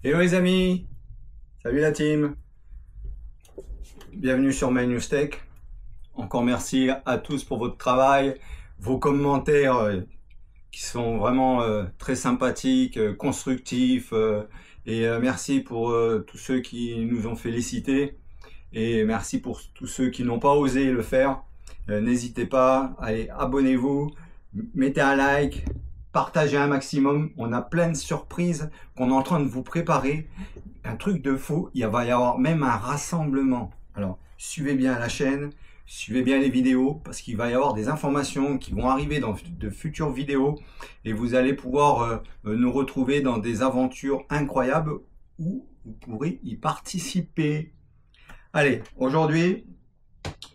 Hello les amis, salut la team, bienvenue sur My News Tech. Encore merci à tous pour votre travail, vos commentaires qui sont vraiment très sympathiques, constructifs et merci pour tous ceux qui nous ont félicités et merci pour tous ceux qui n'ont pas osé le faire. N'hésitez pas, allez, abonnez-vous, mettez un like, partagez un maximum. On a plein de surprises qu'on est en train de vous préparer. Un truc de fou, il va y avoir même un rassemblement. Alors, suivez bien la chaîne, suivez bien les vidéos, parce qu'il va y avoir des informations qui vont arriver dans de futures vidéos, et vous allez pouvoir nous retrouver dans des aventures incroyables où vous pourrez y participer. Allez, aujourd'hui,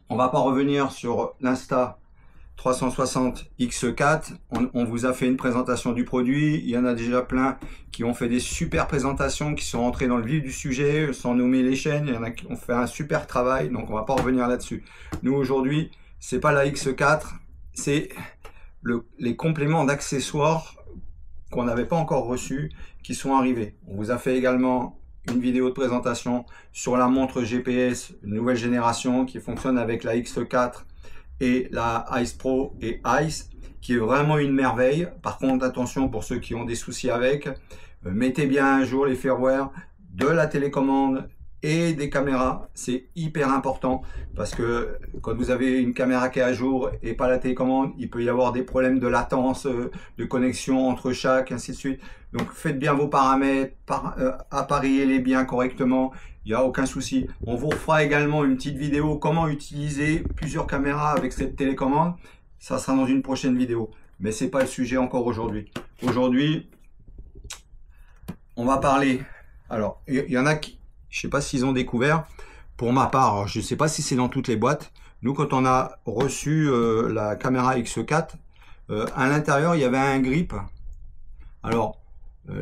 on va pas revenir sur l'Insta360 X4. On vous a fait une présentation du produit. Il y en a déjà plein qui ont fait des super présentations, qui sont rentrés dans le vif du sujet, sans nommer les chaînes. Il y en a qui ont fait un super travail, donc on va pas revenir là-dessus. Nous, aujourd'hui, c'est pas la X4, c'est les compléments d'accessoires qu'on n'avait pas encore reçus, qui sont arrivés. On vous a fait également une vidéo de présentation sur la montre GPS nouvelle génération qui fonctionne avec la X4 et la Ice Pro et Ice, qui est vraiment une merveille. Par contre, attention pour ceux qui ont des soucis avec, mettez bien à jour les firmware de la télécommande et des caméras. C'est hyper important parce que quand vous avez une caméra qui est à jour et pas la télécommande, il peut y avoir des problèmes de latence, de connexion entre chaque, ainsi de suite. Donc faites bien vos paramètres, appareillez-les bien correctement, il n'y a aucun souci. On vous refera également une petite vidéo comment utiliser plusieurs caméras avec cette télécommande. Ça sera dans une prochaine vidéo, mais c'est pas le sujet encore aujourd'hui. Aujourd'hui, on va parler. Alors, il y en a qui, je sais pas s'ils ont découvert. Pour ma part, je sais pas si c'est dans toutes les boîtes. Nous, quand on a reçu la caméra X4, à l'intérieur, il y avait un grip. Alors,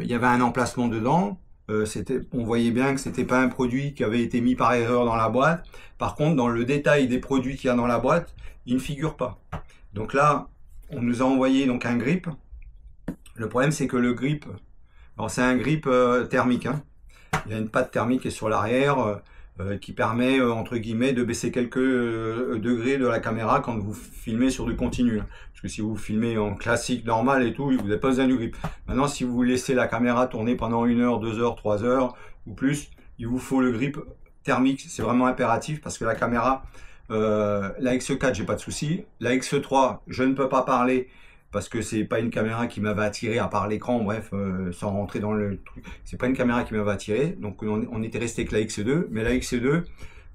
il y avait un emplacement dedans. On voyait bien que c'était pas un produit qui avait été mis par erreur dans la boîte. Par contre, dans le détail des produits qu'il y a dans la boîte, il ne figure pas. Donc là, on nous a envoyé donc un grip. Le problème, c'est que le grip, alors c'est un grip thermique, hein. Il y a une patte thermique qui est sur l'arrière qui permet, entre guillemets, de baisser quelques degrés de la caméra quand vous filmez sur du continu. Parce que si vous filmez en classique, normal et tout, vous n'avez pas besoin du grip. Maintenant, si vous laissez la caméra tourner pendant 1 heure, 2 heures, 3 heures ou plus, il vous faut le grip thermique. C'est vraiment impératif parce que la caméra, la X4, j'ai pas de souci. La X3, je ne peux pas parler parce que c'est pas une caméra qui m'avait attiré à part l'écran, bref, sans rentrer dans le truc. C'est pas une caméra qui m'avait attiré, donc on était resté avec la X2, mais la X2,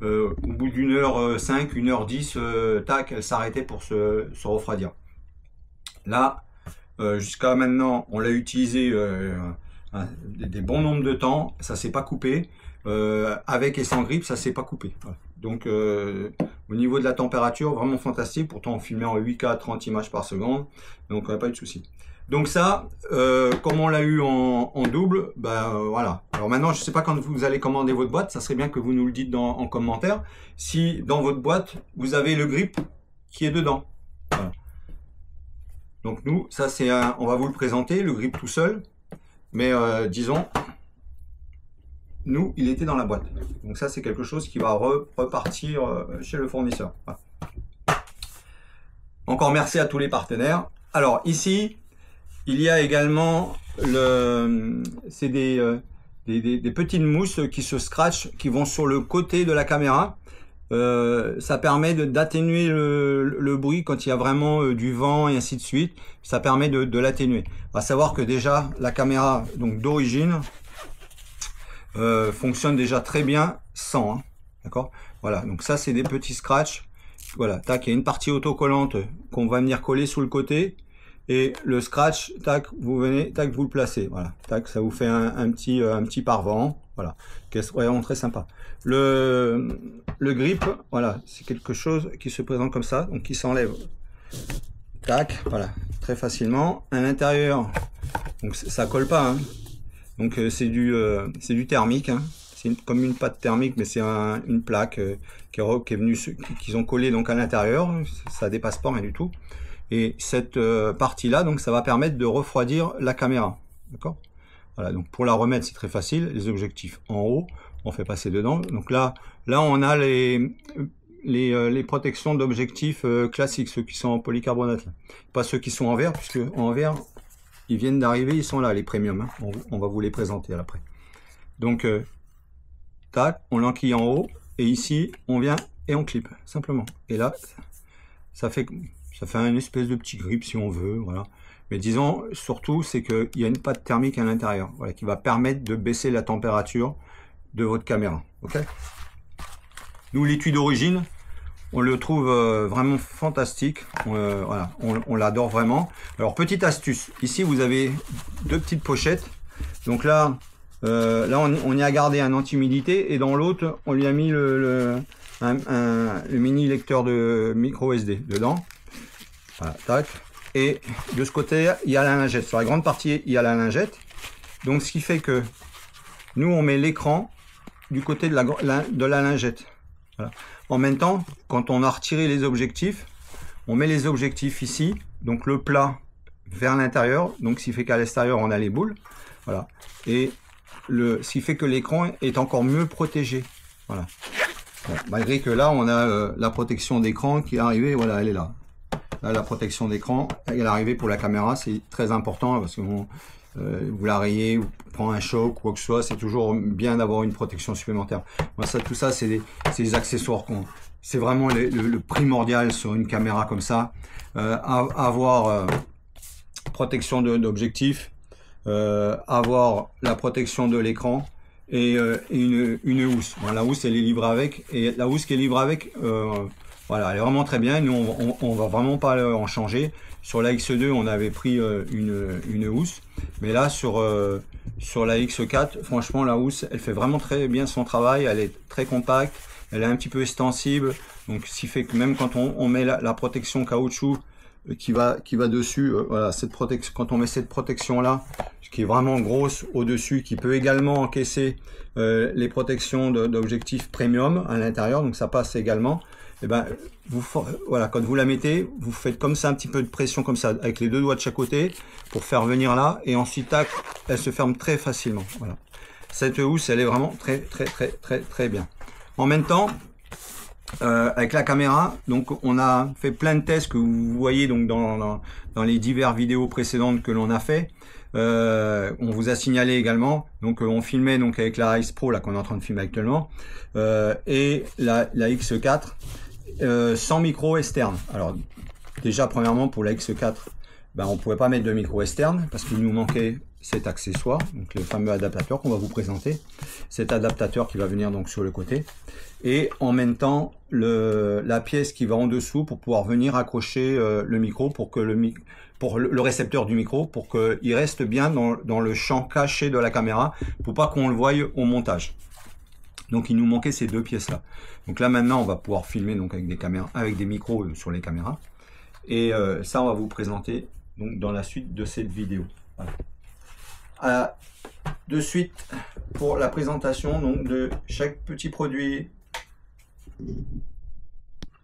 au bout d'une heure 5, 1h10, tac, elle s'arrêtait pour se refroidir. Là, jusqu'à maintenant, on l'a utilisé des bons nombres de temps, ça s'est pas coupé. Avec et sans grip, ça s'est pas coupé. Voilà. Donc au niveau de la température, vraiment fantastique. Pourtant on filmait en 8K 30 images par seconde, donc pas eu de souci. Donc ça, comme on l'a eu en double, voilà. Alors maintenant, je sais pas quand vous allez commander votre boîte, ça serait bien que vous nous le dites en commentaire, si dans votre boîte vous avez le grip qui est dedans. Voilà. Donc nous, ça c'est on va vous le présenter, le grip tout seul, mais disons, nous, il était dans la boîte. Donc ça, c'est quelque chose qui va repartir chez le fournisseur. Voilà. Encore merci à tous les partenaires. Alors ici, il y a également c'est des petites mousses qui se scratchent, qui vont sur le côté de la caméra. Ça permet d'atténuer le bruit quand il y a vraiment du vent et ainsi de suite. Ça permet de l'atténuer. On va savoir que déjà, la caméra donc d'origine fonctionne déjà très bien sans, hein, d'accord. Voilà, donc ça c'est des petits scratchs. Voilà, tac, il y a une partie autocollante qu'on va venir coller sous le côté et le scratch, tac, vous venez, tac, vous le placez. Voilà, tac, ça vous fait un petit pare-vent. Voilà, c'est vraiment très sympa. Le grip, voilà, c'est quelque chose qui se présente comme ça, donc qui s'enlève. Tac, voilà, très facilement. À l'intérieur, donc ça colle pas, hein. Donc c'est du thermique, hein. C'est comme une pâte thermique, mais c'est une plaque qui est venue, qu'ils ont collé donc à l'intérieur. Ça dépasse pas rien du tout. Et cette partie là, donc ça va permettre de refroidir la caméra, d'accord. Voilà, donc pour la remettre, c'est très facile. Les objectifs en haut, on fait passer dedans. Donc là on a les protections d'objectifs classiques, ceux qui sont en polycarbonate. Là. Pas ceux qui sont en verre, puisque en verre, ils viennent d'arriver, ils sont là, les premium. Hein. On va vous les présenter à l'après. Donc, tac, on l'enquille en haut, et ici, on vient et on clip, simplement. Et là, ça fait un espèce de petit grip si on veut, voilà. Mais disons, surtout, c'est qu'il y a une pâte thermique à l'intérieur, voilà, qui va permettre de baisser la température de votre caméra, ok? Nous, l'étui d'origine, on le trouve vraiment fantastique, voilà, on l'adore vraiment. Alors, petite astuce, ici, vous avez deux petites pochettes, donc là, on y a gardé un anti-humidité, et dans l'autre, on lui a mis le mini lecteur de micro SD dedans. Voilà, tac. Et de ce côté, il y a la lingette. Sur la grande partie, il y a la lingette. Donc, ce qui fait que nous, on met l'écran du côté de la lingette. Voilà. En même temps, quand on a retiré les objectifs, on met les objectifs ici. Donc, le plat vers l'intérieur. Donc, ce qui fait qu'à l'extérieur, on a les boules. Voilà. Et ce qui fait que l'écran est encore mieux protégé. Voilà. Bon, malgré que là, on a la protection d'écran qui est arrivée. Voilà, elle est là. Là, la protection d'écran, elle est arrivée pour la caméra, c'est très important parce que vous la rayez, vous prenez un choc, quoi que ce soit, c'est toujours bien d'avoir une protection supplémentaire. Moi, tout ça, c'est des accessoires c'est vraiment le primordial sur une caméra comme ça. Avoir protection d'objectif, avoir la protection de l'écran et une housse. Bon, la housse, elle est livrée avec, et la housse qui est livrée avec, voilà, elle est vraiment très bien. Nous, on va vraiment pas en changer. Sur la X2, on avait pris une housse, mais là sur la X4, franchement, la housse, elle fait vraiment très bien son travail. Elle est très compacte, elle est un petit peu extensible, donc ce qui fait que même quand on met la protection caoutchouc qui va dessus, voilà, cette protection, quand on met cette protection là, qui est vraiment grosse au-dessus, qui peut également encaisser les protections d'objectifs premium à l'intérieur, donc ça passe également. Et ben, voilà, quand vous la mettez, vous faites comme ça un petit peu de pression comme ça, avec les deux doigts de chaque côté, pour faire venir là, et ensuite, tac, elle se ferme très facilement. Voilà. Cette housse, elle est vraiment très bien. En même temps, avec la caméra, donc on a fait plein de tests que vous voyez donc dans les diverses vidéos précédentes que l'on a fait. On vous a signalé également, donc on filmait donc avec la Rise Pro là qu'on est en train de filmer actuellement, et la X4 sans micro externe. Alors déjà premièrement pour la X4, ben, on pouvait pas mettre de micro externe parce qu'il nous manquait cet accessoire, donc le fameux adaptateur qu'on va vous présenter, cet adaptateur qui va venir donc sur le côté, et en même temps la pièce qui va en dessous pour pouvoir venir accrocher le micro pour que le récepteur du micro, pour qu'il reste bien dans le champ caché de la caméra, pour pas qu'on le voie au montage. Donc il nous manquait ces deux pièces là. Donc là maintenant on va pouvoir filmer donc avec des caméras, avec des micros sur les caméras, et ça on va vous présenter donc dans la suite de cette vidéo. Voilà. De suite pour la présentation donc de chaque petit produit.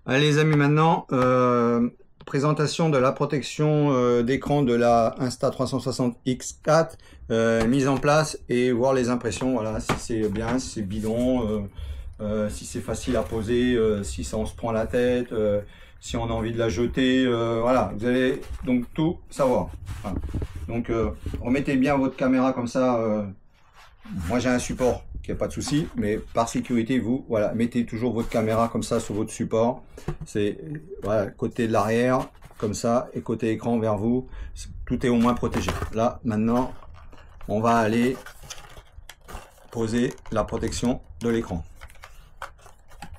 Allez les amis, maintenant présentation de la protection d'écran de la Insta360 X4, mise en place et voir les impressions. Voilà, si c'est bien, si c'est bidon, si c'est facile à poser, si ça on se prend la tête, si on a envie de la jeter, voilà, vous allez donc tout savoir. Voilà. Donc remettez bien votre caméra comme ça. Moi j'ai un support qui a pas de souci, mais par sécurité vous, voilà, mettez toujours votre caméra comme ça sur votre support. C'est voilà, côté de l'arrière comme ça et côté écran vers vous, tout est au moins protégé. Là maintenant on va aller poser la protection de l'écran.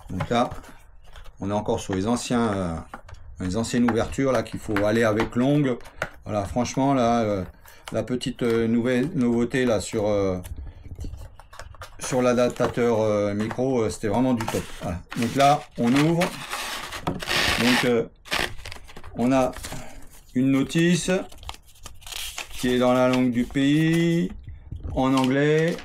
Donc là on est encore sur les anciennes ouvertures là qu'il faut aller avec l'ongle. Voilà, franchement là la petite nouveauté là sur l'adaptateur micro, c'était vraiment du top. Voilà. Donc là on ouvre, donc on a une notice qui est dans la langue du pays, en anglais,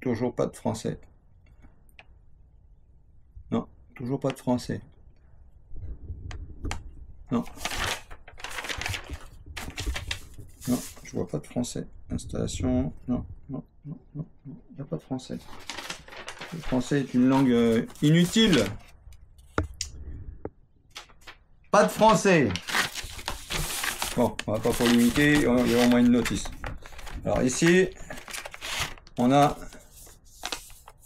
toujours pas de français, non, toujours pas de français, non. Non, je vois pas de français. Installation, non, non, non, non, il n'y a pas de français. Le français est une langue inutile. Pas de français. Bon, on va pas polémiquer, il y a au moins une notice. Alors ici, on a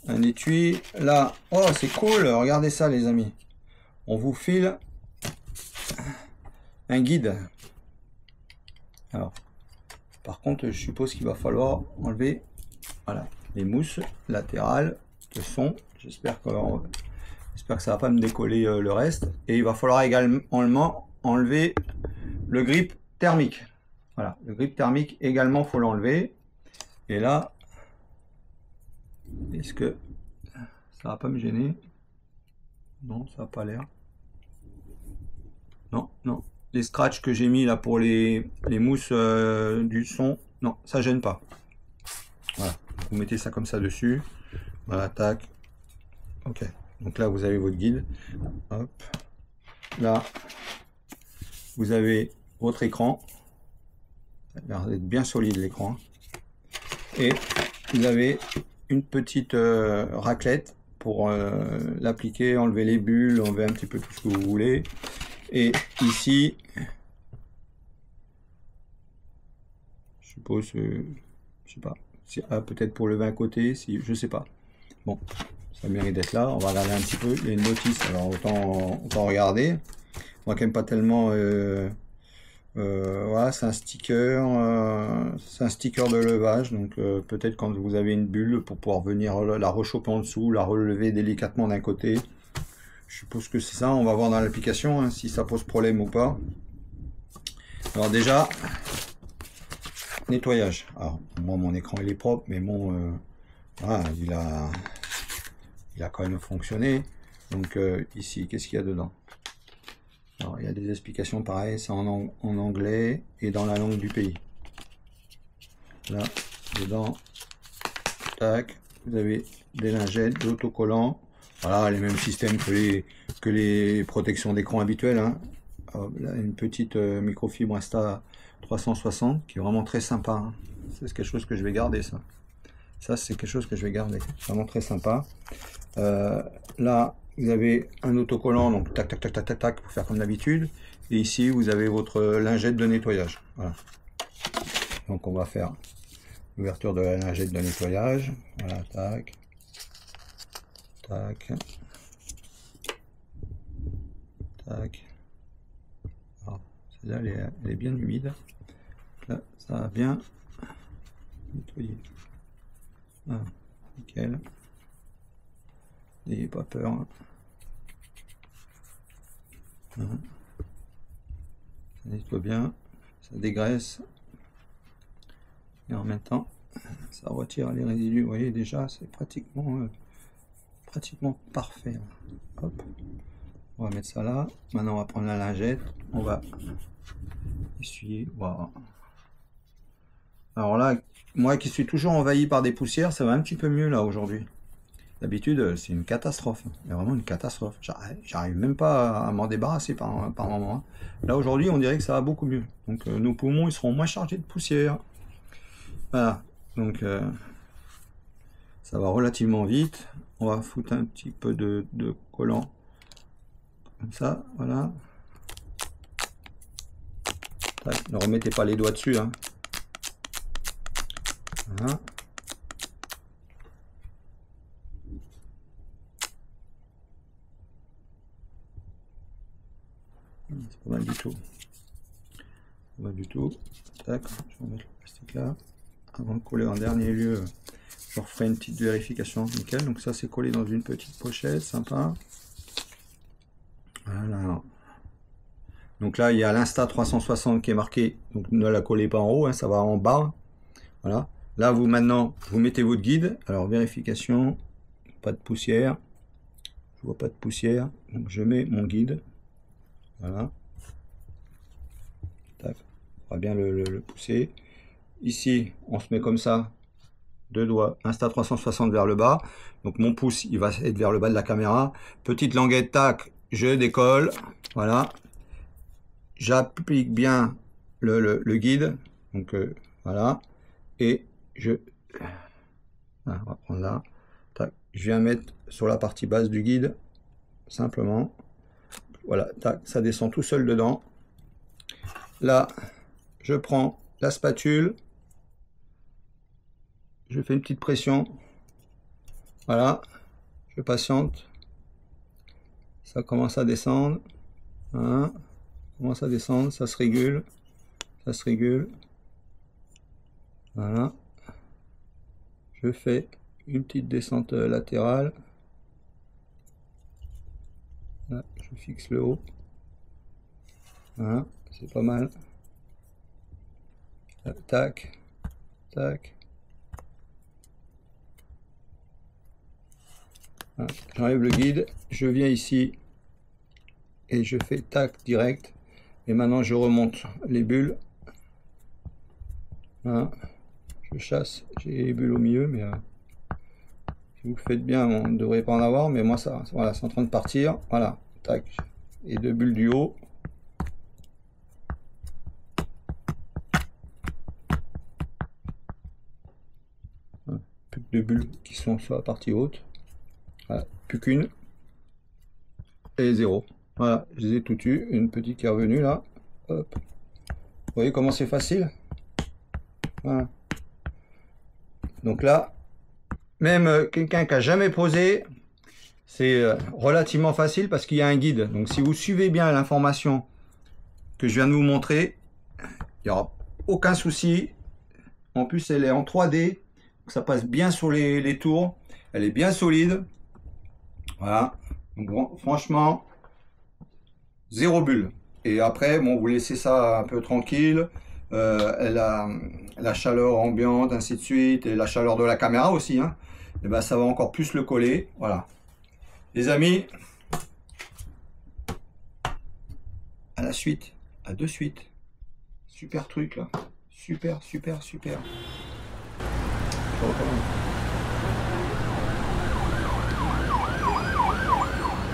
un étui. Là, oh c'est cool, regardez ça les amis. On vous file un guide. Alors, par contre, je suppose qu'il va falloir enlever, voilà, les mousses latérales de son. J'espère que ça va pas me décoller le reste. Et il va falloir également enlever le grip thermique. Voilà, le grip thermique également, faut l'enlever. Et là, est-ce que ça va pas me gêner? Non, ça n'a pas l'air. Non, non. Les scratchs que j'ai mis là pour les mousses du son, non, ça gêne pas. Voilà, vous mettez ça comme ça dessus. Voilà, tac. Ok. Donc là, vous avez votre guide. Hop. Là, vous avez votre écran. Ça a l'air d'être bien solide l'écran. Et vous avez une petite raclette pour l'appliquer, enlever les bulles, enlever un petit peu tout ce que vous voulez. Et ici, je suppose, je sais pas, peut-être pour lever un côté, si je sais pas. Bon, ça mérite d'être là. On va regarder un petit peu. Il y a une notice, alors autant regarder. On va quand même pas tellement. Voilà, c'est un sticker de levage. Donc peut-être quand vous avez une bulle pour pouvoir venir la rechoper en dessous, la relever délicatement d'un côté. Je suppose que c'est ça. On va voir dans l'application hein, si ça pose problème ou pas. Alors déjà, nettoyage. Alors moi mon écran il est propre, mais bon, voilà, il a quand même fonctionné. Donc ici, qu'est-ce qu'il y a dedans? Alors il y a des explications pareilles, c'est en anglais et dans la langue du pays. Là, dedans, tac, vous avez des lingettes, de l'autocollant. Voilà, les mêmes systèmes que les protections d'écran habituelles. Hein. Là, une petite microfibre Insta360 qui est vraiment très sympa. Hein. C'est quelque chose que je vais garder, ça. Ça, c'est quelque chose que je vais garder. Vraiment très sympa. Là, vous avez un autocollant, donc tac, tac, tac, tac, tac, tac, pour faire comme d'habitude. Et ici, vous avez votre lingette de nettoyage. Voilà. Donc, on va faire l'ouverture de la lingette de nettoyage. Voilà, tac. Tac. Tac. Celle-là, elle est bien humide. Là, ça va bien nettoyer. Ah, nickel. N'ayez pas peur. Hein. Ça nettoie bien. Ça dégraisse. Et en même temps, ça retire les résidus. Vous voyez déjà, c'est pratiquement parfait. Hop. On va mettre ça là. Maintenant, on va prendre la lingette. On va essuyer. Wow. Alors là, moi qui suis toujours envahi par des poussières, ça va un petit peu mieux là aujourd'hui. D'habitude, c'est une catastrophe. Il y a vraiment une catastrophe. J'arrive même pas à m'en débarrasser par moment. Hein. Là aujourd'hui, on dirait que ça va beaucoup mieux. Donc nos poumons, ils seront moins chargés de poussière. Voilà. Donc ça va relativement vite. On va foutre un petit peu de collant. Comme ça, voilà. Tac, ne remettez pas les doigts dessus. Hein. Voilà. C'est pas mal du tout. Pas mal du tout. Tac, je vais remettre le plastique là. Avant de coller en dernier lieu, je referai une petite vérification. Nickel. Donc ça c'est collé dans une petite pochette, sympa. Voilà. Donc là il y a l'Insta360 qui est marqué. Donc ne la collez pas en haut, hein, ça va en bas. Voilà. Là vous maintenant vous mettez votre guide. Alors vérification, pas de poussière. Je vois pas de poussière. Donc je mets mon guide. Voilà. Tac. On va bien le pousser. Ici, on se met comme ça, deux doigts, Insta360 vers le bas. Donc mon pouce, il va être vers le bas de la caméra. Petite languette, tac, je décolle. Voilà. J'applique bien le guide. Donc voilà. Et on va prendre là. Tac. Je viens mettre sur la partie basse du guide. Simplement. Voilà. Tac. Ça descend tout seul dedans. Là, je prends la spatule. Je fais une petite pression. Voilà. Je patiente. Ça commence à descendre. Hein, commence à descendre. Ça se régule. Ça se régule. Voilà. Je fais une petite descente latérale. Là, je fixe le haut. Voilà. C'est pas mal. Tac. Tac. J'enlève le guide, je viens ici et je fais tac direct. Et maintenant je remonte les bulles. Voilà. Je chasse, j'ai les bulles au milieu, mais si vous le faites bien, on ne devrait pas en avoir. Mais moi, ça, voilà, c'est en train de partir. Voilà, tac. Et 2 bulles du haut. Plus que 2 bulles qui sont sur la partie haute. Voilà, plus qu'une. Et 0. Voilà, je les ai tout eu. Une petite qui est revenue là. Hop. Vous voyez comment c'est facile? Voilà. Donc là, même quelqu'un qui a jamais posé, c'est relativement facile parce qu'il y a un guide. Donc si vous suivez bien l'information que je viens de vous montrer, il n'y aura aucun souci. En plus, elle est en 3D. Donc ça passe bien sur les tours. Elle est bien solide. Voilà. Donc bon, franchement, 0 bulle. Et après, bon, vous laissez ça un peu tranquille. Elle a la chaleur ambiante, ainsi de suite, et la chaleur de la caméra aussi. Hein. Et ben, ça va encore plus le coller. Voilà. Les amis, à la suite, à de suite. Super truc là. Super, super, super. Je recommence.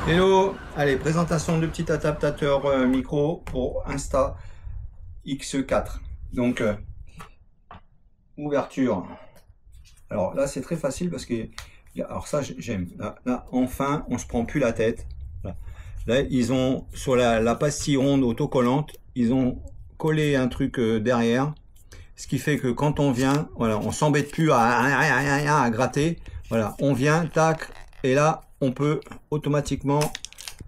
Hello, allez, présentation de petit adaptateur micro pour Insta X4. Donc, ouverture. Alors là, c'est très facile parce que, alors ça, j'aime. Là, enfin, on se prend plus la tête. Là, ils ont, sur la pastille ronde autocollante, ils ont collé un truc derrière. Ce qui fait que quand on vient, voilà, on s'embête plus à gratter. Voilà, on vient, tac, et là, on peut automatiquement,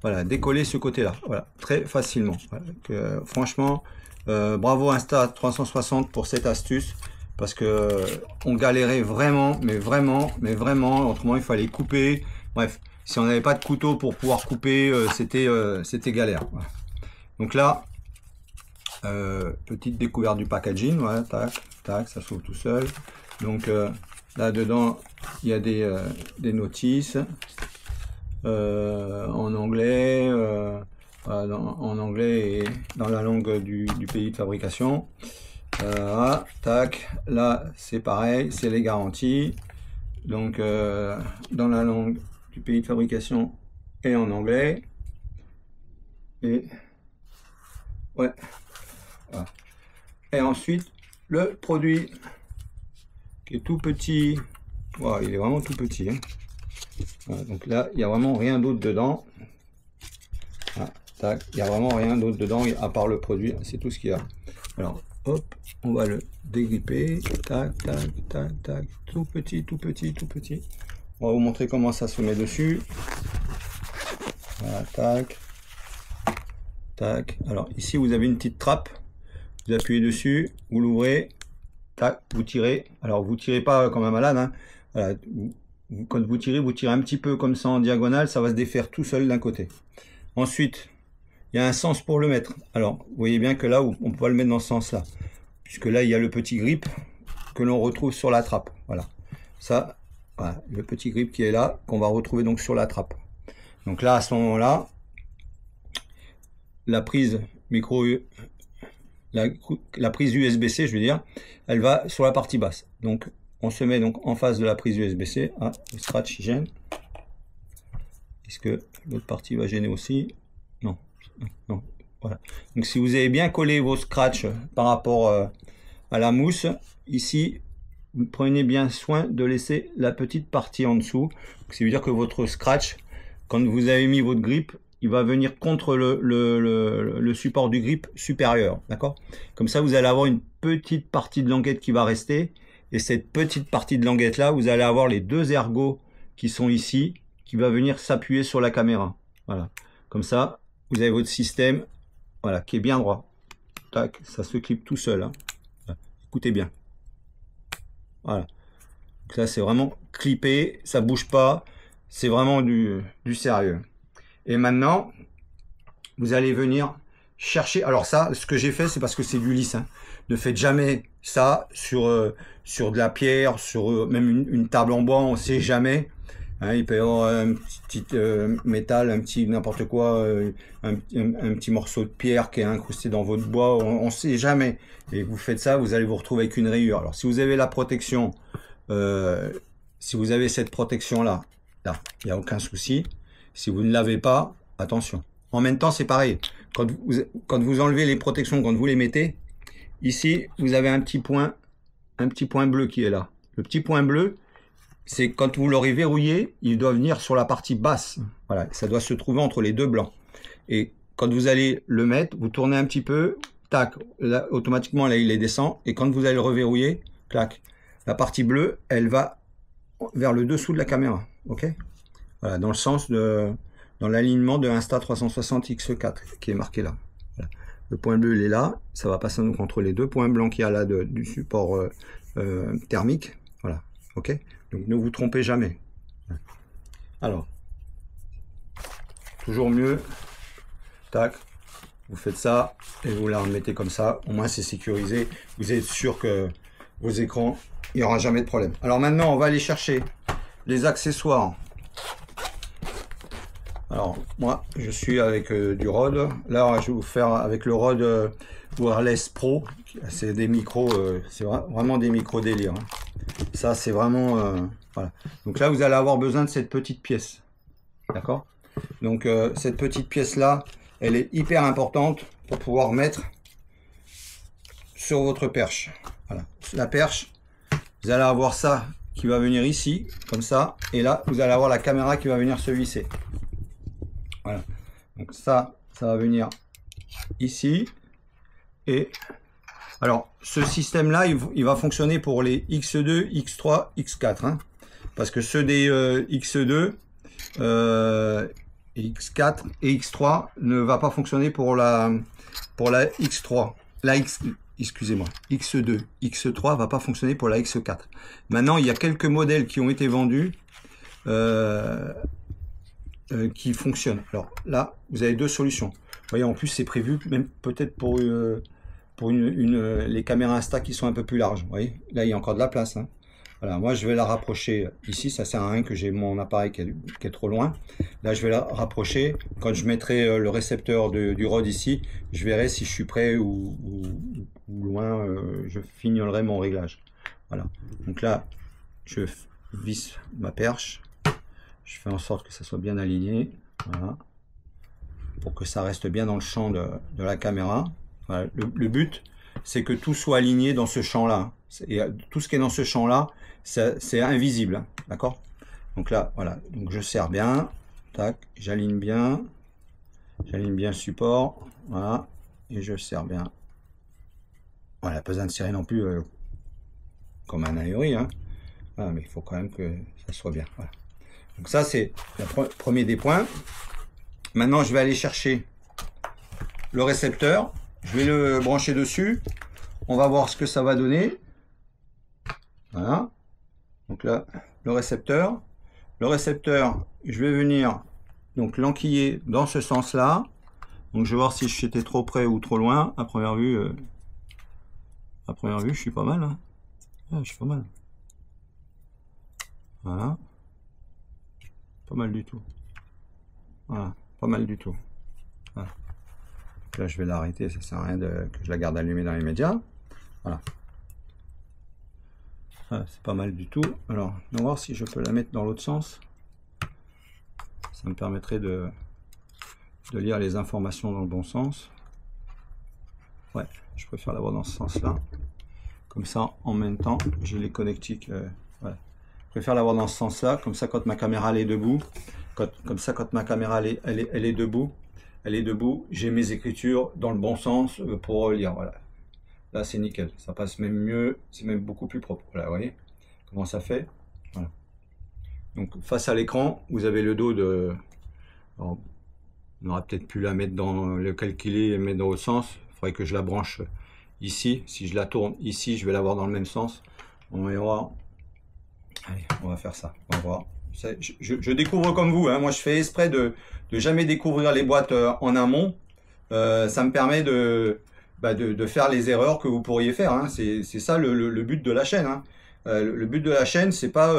voilà, décoller ce côté-là. Voilà, très facilement. Voilà, franchement, bravo Insta360 pour cette astuce. Parce que on galérait vraiment, mais vraiment, autrement il fallait couper. Bref, si on n'avait pas de couteau pour pouvoir couper, c'était galère. Voilà. Donc là, petite découverte du packaging, voilà, tac, tac, ça s'ouvre tout seul. Donc là dedans, il y a des notices en anglais, voilà, en anglais et dans la langue du pays de fabrication. Voilà, tac, là c'est pareil, c'est les garanties. Donc dans la langue du pays de fabrication et en anglais. Et ouais. Voilà. Et ensuite le produit qui est tout petit. Wow, il est vraiment tout petit. Hein. Voilà, donc là, il n'y a vraiment rien d'autre dedans. Voilà, tac, il n'y a vraiment rien d'autre dedans à part le produit. C'est tout ce qu'il y a. Alors, hop, on va le dégripper. Tac, tac, tac, tac. Tout petit, tout petit, tout petit. On va vous montrer comment ça se met dessus. Voilà, tac. Tac. Alors, ici, vous avez une petite trappe. Vous appuyez dessus, vous l'ouvrez. Tac, vous tirez. Alors, vous tirez pas comme un malade. Hein. Voilà, quand vous tirez un petit peu comme ça en diagonale. Ça va se défaire tout seul d'un côté. Ensuite, il y a un sens pour le mettre. Alors, vous voyez bien que là, on peut pas le mettre dans ce sens-là. Puisque là, il y a le petit grip que l'on retrouve sur la trappe. Voilà. Ça, voilà, le petit grip qui est là, qu'on va retrouver donc sur la trappe. Donc là, à ce moment-là, la prise micro, la prise USB-C, je veux dire, elle va sur la partie basse. Donc, on se met donc en face de la prise USB-C. Ah, le scratch gêne. Est-ce que l'autre partie va gêner aussi? Non. Non. Voilà. Donc si vous avez bien collé vos scratchs par rapport à la mousse, ici, vous prenez bien soin de laisser la petite partie en dessous. Ça veut dire que votre scratch, quand vous avez mis votre grip, il va venir contre le support du grip supérieur. D'accord? Comme ça, vous allez avoir une petite partie de languette qui va rester. Et cette petite partie de languette là, vous allez avoir les deux ergots qui sont ici, qui va venir s'appuyer sur la caméra. Voilà. Comme ça, vous avez votre système, voilà, qui est bien droit. Tac, ça se clip tout seul. Hein. Écoutez bien. Voilà. Donc là, c'est vraiment clippé, ça bouge pas. C'est vraiment du sérieux. Et maintenant, vous allez venir chercher. Alors ça, ce que j'ai fait, c'est parce que c'est du lisse. Hein. Ne faites jamais ça sur de la pierre, sur même une table en bois, on ne sait jamais. Hein, il peut y avoir un petit métal, un petit n'importe quoi, un petit morceau de pierre qui est incrusté dans votre bois, on ne sait jamais. Et vous faites ça, vous allez vous retrouver avec une rayure. Alors si vous avez la protection, si vous avez cette protection là, il n'y a aucun souci. Si vous ne l'avez pas, attention. En même temps, c'est pareil. Quand vous enlevez les protections, quand vous les mettez, ici, vous avez un petit point bleu qui est là. Le petit point bleu, c'est quand vous l'aurez verrouillé, il doit venir sur la partie basse. Voilà, ça doit se trouver entre les deux blancs. Et quand vous allez le mettre, vous tournez un petit peu, tac, là, automatiquement, là, il les descend. Et quand vous allez le reverrouiller, clac, la partie bleue, elle va vers le dessous de la caméra. Ok? Voilà, dans le sens dans l'alignement de Insta360X4 qui est marqué là. Voilà. Le point bleu, il est là. Ça va passer donc entre les deux points blancs qu'il y a là du support thermique. Voilà. Ok? Donc ne vous trompez jamais. Alors, toujours mieux. Tac. Vous faites ça et vous la remettez comme ça. Au moins c'est sécurisé. Vous êtes sûr que vos écrans, il n'y aura jamais de problème. Alors maintenant, on va aller chercher les accessoires. Alors moi, je suis avec du Rode. Là, je vais vous faire avec le Rode Wireless Pro. C'est des micros, c'est vraiment des micros délire. Hein. Ça, c'est vraiment... voilà. Donc là, vous allez avoir besoin de cette petite pièce. D'accord? Donc cette petite pièce-là, elle est hyper importante pour pouvoir mettre sur votre perche. Voilà. La perche, vous allez avoir ça qui va venir ici, comme ça. Et là, vous allez avoir la caméra qui va venir se visser. Voilà. Donc ça va venir ici. Et alors, ce système-là, il va fonctionner pour les X2, X3, X4. Hein, parce que ceux des X2, X4 et X3 ne va pas fonctionner pour la X3. Excusez-moi, X2, X3 va pas fonctionner pour la X4. Maintenant, il y a quelques modèles qui ont été vendus qui fonctionnent. Alors là, vous avez deux solutions. Vous voyez, en plus, c'est prévu même peut-être pour les caméras Insta qui sont un peu plus larges. Vous voyez, là, il y a encore de la place. Hein. Voilà, moi, je vais la rapprocher ici. Ça sert à rien que j'ai mon appareil qui est trop loin. Là, je vais la rapprocher. Quand je mettrai le récepteur du Rode ici, je verrai si je suis près ou loin. Je fignolerai mon réglage. Voilà. Donc là, je visse ma perche. Je fais en sorte que ça soit bien aligné. Voilà. Pour que ça reste bien dans le champ de la caméra. Voilà. Le but, c'est que tout soit aligné dans ce champ-là. Et tout ce qui est dans ce champ-là, c'est invisible. Hein, d'accord? Donc là, voilà. Donc je serre bien. Tac. J'aligne bien. J'aligne bien le support. Voilà. Et je serre bien. Voilà. Pas besoin de serrer non plus comme un ahuri. Hein. Voilà, mais il faut quand même que ça soit bien. Voilà. Donc ça, c'est le premier des points. Maintenant, je vais aller chercher le récepteur. Je vais le brancher dessus. On va voir ce que ça va donner. Voilà. Donc là, le récepteur. Le récepteur, je vais venir donc l'enquiller dans ce sens-là. Donc je vais voir si j'étais trop près ou trop loin. À première vue, je suis pas mal. Hein. Ouais, je suis pas mal. Voilà. Pas mal du tout. Voilà, pas mal du tout. Voilà. Là, je vais l'arrêter, ça sert à rien que je la garde allumée dans les médias. Voilà. Voilà, c'est pas mal du tout. Alors, on va voir si je peux la mettre dans l'autre sens. Ça me permettrait de lire les informations dans le bon sens. Ouais, je préfère l'avoir dans ce sens-là. Comme ça, en même temps, j'ai les connectiques. Voilà. Je préfère l'avoir dans ce sens-là. Comme ça, quand ma caméra elle est debout, comme ça, quand ma caméra elle est debout, j'ai mes écritures dans le bon sens pour lire. Voilà. Là, c'est nickel. Ça passe même mieux. C'est même beaucoup plus propre. Voilà, vous voyez comment ça fait. Voilà. Donc, face à l'écran, vous avez le dos de... Alors, on aurait peut-être pu la mettre dans le calculer et mettre dans l'autre sens. Il faudrait que je la branche ici. Si je la tourne ici, je vais l'avoir dans le même sens. On va voir. Allez, on va faire ça. On va voir. Je découvre comme vous. Hein. Moi, je fais exprès de jamais découvrir les boîtes en amont. Ça me permet de faire les erreurs que vous pourriez faire. Hein. C'est ça le but de la chaîne. Hein. Le but de la chaîne, c'est pas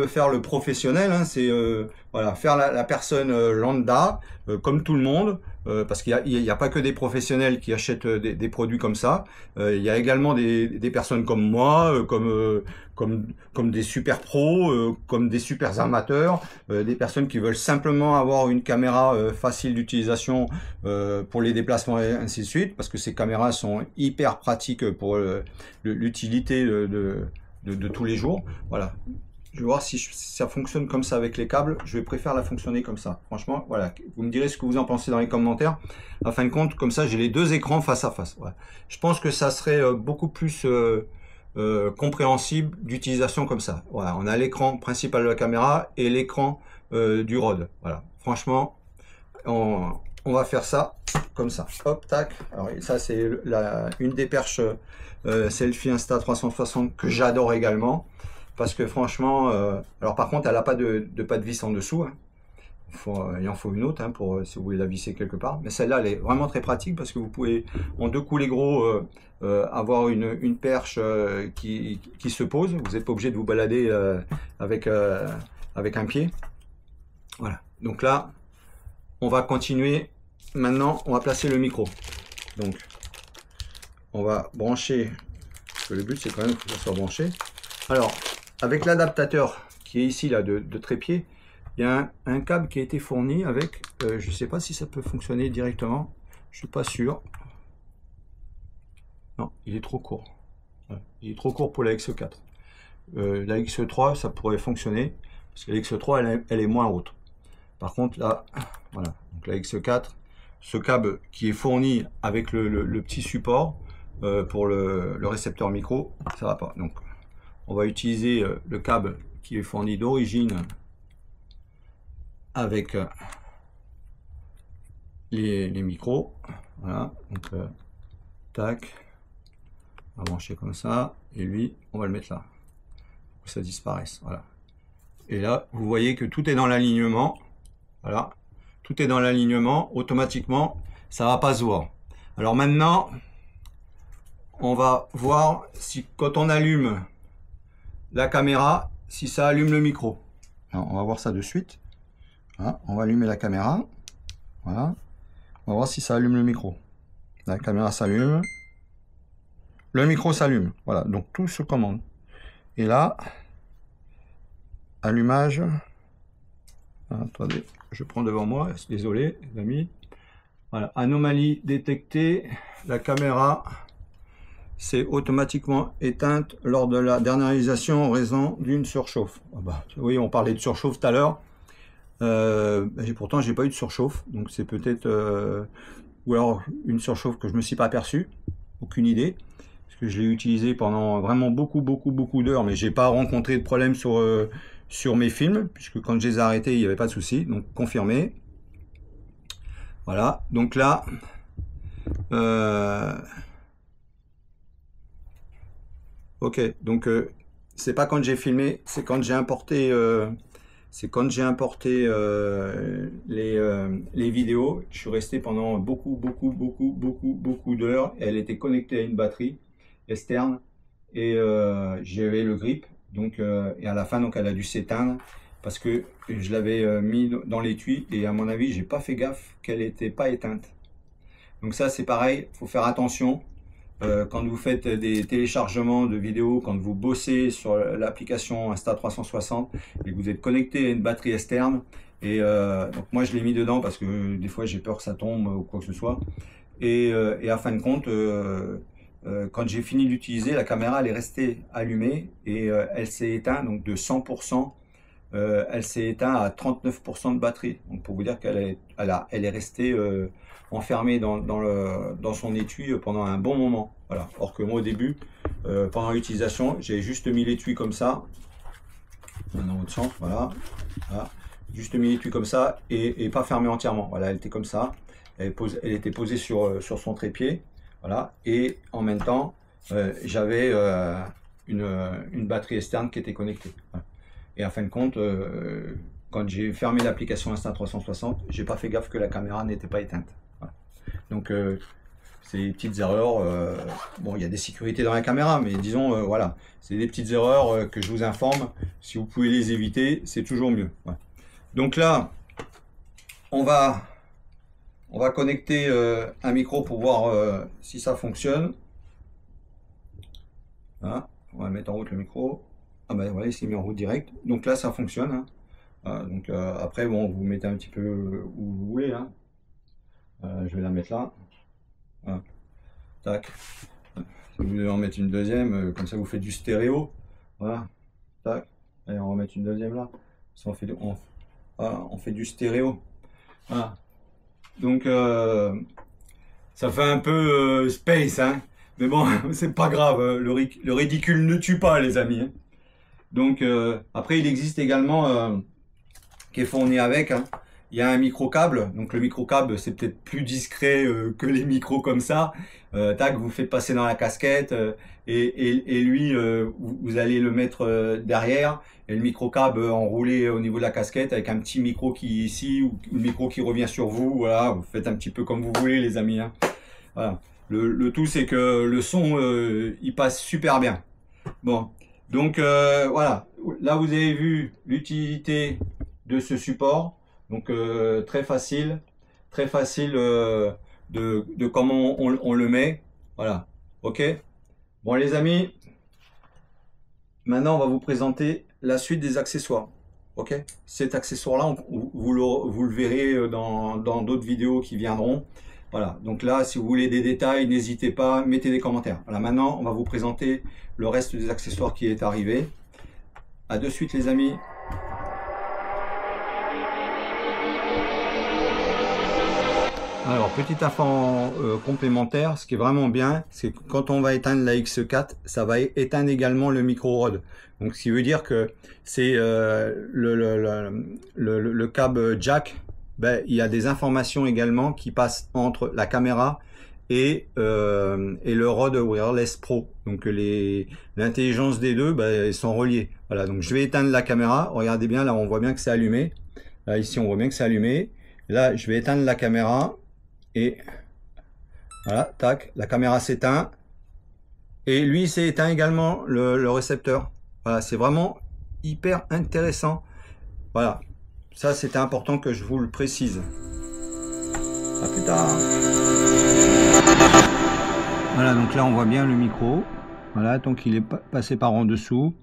faire le professionnel, hein, c'est voilà, faire la personne lambda, comme tout le monde, parce qu'il y a pas que des professionnels qui achètent des produits comme ça. Il y a également des personnes comme moi, comme des super pros, comme des super amateurs, des personnes qui veulent simplement avoir une caméra facile d'utilisation pour les déplacements et ainsi de suite, parce que ces caméras sont hyper pratiques pour l'utilité de tous les jours. Voilà. Je vais voir si ça fonctionne comme ça avec les câbles. Je vais préférer la fonctionner comme ça. Franchement, voilà. Vous me direz ce que vous en pensez dans les commentaires. En fin de compte, comme ça, j'ai les deux écrans face à face. Voilà. Je pense que ça serait beaucoup plus compréhensible d'utilisation comme ça. Voilà. On a l'écran principal de la caméra et l'écran du ROD. Voilà. Franchement, on va faire ça comme ça. Hop, tac. Alors, ça, c'est une des perches Selfie Insta360 que j'adore également. Parce que franchement, alors par contre, elle n'a pas de pas de vis en dessous. Hein. Il en faut une autre hein, pour si vous voulez la visser quelque part. Mais celle-là, elle est vraiment très pratique parce que vous pouvez, en deux coulées gros, avoir une perche qui se pose. Vous n'êtes pas obligé de vous balader avec un pied. Voilà. Donc là, on va continuer. Maintenant, on va placer le micro. Donc, on va brancher. Parce que le but, c'est quand même que ça soit branché. Alors, avec l'adaptateur qui est ici là de trépied, il y a un câble qui a été fourni avec, je ne sais pas si ça peut fonctionner directement, je suis pas sûr. Non, il est trop court. Il est trop court pour la X4. La X3, ça pourrait fonctionner, parce que la X3, elle est moins haute. Par contre, là, voilà, donc la X4, ce câble qui est fourni avec le petit support pour le récepteur micro, ça va pas. Donc, on va utiliser le câble qui est fourni d'origine avec les micros. Voilà, donc tac, on va brancher comme ça, et lui, on va le mettre là, pour que ça disparaisse. Voilà. Et là, vous voyez que tout est dans l'alignement. Voilà, tout est dans l'alignement. Automatiquement, ça va pas se voir. Alors maintenant, on va voir si quand on allume la caméra, si ça allume le micro. Alors, on va voir ça de suite. Voilà, on va allumer la caméra. Voilà. On va voir si ça allume le micro. La caméra s'allume. Le micro s'allume. Voilà, donc tout se commande. Et là, allumage. Attendez, je prends devant moi. Désolé, les amis. Voilà, anomalie détectée. La caméra c'est automatiquement éteinte lors de la dernière réalisation en raison d'une surchauffe. Ah bah, oui, on parlait de surchauffe tout à l'heure. Pourtant, j'ai pas eu de surchauffe. Donc, c'est peut-être... ou alors, une surchauffe que je me suis pas aperçu. Aucune idée. Parce que je l'ai utilisé pendant vraiment beaucoup d'heures. Mais j'ai pas rencontré de problème sur mes films. Puisque quand je les ai arrêtés, il n'y avait pas de souci. Donc, confirmé. Voilà. Donc là... Ok, donc c'est pas quand j'ai filmé, c'est quand j'ai importé, les vidéos. Je suis resté pendant beaucoup d'heures. Elle était connectée à une batterie externe et j'avais le grip. Donc et à la fin, donc elle a dû s'éteindre parce que je l'avais mis dans l'étui et à mon avis, j'ai pas fait gaffe qu'elle n'était pas éteinte. Donc ça, c'est pareil, faut faire attention. Quand vous faites des téléchargements de vidéos, quand vous bossez sur l'application Insta360 et que vous êtes connecté à une batterie externe, et donc moi je l'ai mis dedans parce que des fois j'ai peur que ça tombe ou quoi que ce soit, et à fin de compte, quand j'ai fini d'utiliser, la caméra elle est restée allumée et elle s'est éteinte, donc de 100%, elle s'est éteinte à 39% de batterie. Donc pour vous dire qu'elle est restée enfermée dans son étui pendant un bon moment. Voilà. Or que moi au début, pendant l'utilisation, j'ai juste mis l'étui comme ça, dans l'autre sens, voilà. Voilà. Juste mis l'étui comme ça et pas fermé entièrement. Voilà, elle était comme ça. Elle était posée sur son trépied. Voilà. Et en même temps, j'avais une batterie externe qui était connectée. Voilà. Et en fin de compte, quand j'ai fermé l'application Insta360, j'ai pas fait gaffe que la caméra n'était pas éteinte. Voilà. Donc, c'est des petites erreurs. Bon, il y a des sécurités dans la caméra, mais disons, voilà, c'est des petites erreurs que je vous informe. Si vous pouvez les éviter, c'est toujours mieux. Voilà. Donc là, on va connecter un micro pour voir si ça fonctionne. Voilà. On va mettre en route le micro. Ah ben voilà, il s'est mis en route direct. Donc là, ça fonctionne. Hein. Voilà, donc après, bon, vous mettez un petit peu où vous voulez. Hein. Je vais la mettre là. Voilà. Tac. Si vous voulez en mettre une deuxième, comme ça vous faites du stéréo. Voilà. Tac. Allez, on va mettre une deuxième là. Ça, on fait du stéréo. Voilà. Donc ça fait un peu space, hein. Mais bon, c'est pas grave. Le ridicule ne tue pas, les amis. Hein. Donc après, il existe également qui est fourni avec. Hein. Il y a un micro-câble. Donc le micro-câble, c'est peut-être plus discret que les micros comme ça. Tac, vous le faites passer dans la casquette et lui, vous allez le mettre derrière. Et le micro-câble enroulé au niveau de la casquette avec un petit micro qui est ici ou le micro qui revient sur vous. Voilà, vous faites un petit peu comme vous voulez, les amis. Hein. Voilà. Le tout, c'est que le son, il passe super bien. Bon, donc voilà. Là, vous avez vu l'utilité de ce support. Donc très facile de comment on le met. Voilà, ok. Bon les amis, maintenant on va vous présenter la suite des accessoires. Ok, cet accessoire-là, vous le verrez dans d'autres vidéos qui viendront. Voilà, donc là, si vous voulez des détails, n'hésitez pas, mettez des commentaires. Voilà, maintenant, on va vous présenter le reste des accessoires qui est arrivé. À de suite les amis. Alors, petite info complémentaire, ce qui est vraiment bien, c'est que quand on va éteindre la X4, ça va éteindre également le micro RODE. Donc, ce qui veut dire que c'est le câble jack, ben, il y a des informations également qui passent entre la caméra et le Rode Wireless Pro. Donc, l'intelligence des deux, ben, ils sont reliés. Voilà, donc je vais éteindre la caméra. Regardez bien, là, on voit bien que c'est allumé. Là, ici, on voit bien que c'est allumé. Là, je vais éteindre la caméra. Et voilà, tac, la caméra s'éteint. Et lui, s'est éteint également le récepteur. Voilà, c'est vraiment hyper intéressant. Voilà, ça c'était important que je vous le précise. À plus tard. Voilà, donc là on voit bien le micro. Voilà, donc il est passé par en dessous.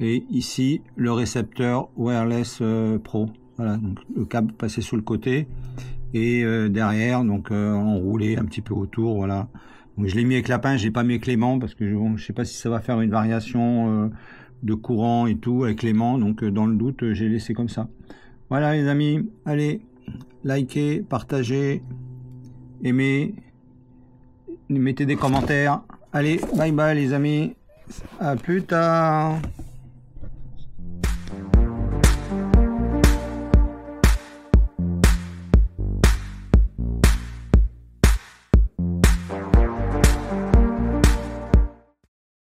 Et ici, le récepteur Wireless Pro. Voilà, donc le câble passé sous le côté. Et derrière, donc enroulé un petit peu autour, voilà. Donc je l'ai mis avec la pince, j'ai pas mis avec l'aimant parce que bon, je sais pas si ça va faire une variation de courant et tout avec l'aimant, donc dans le doute, j'ai laissé comme ça. Voilà les amis, allez, likez, partagez, aimez, mettez des commentaires. Allez, bye bye les amis, à plus tard.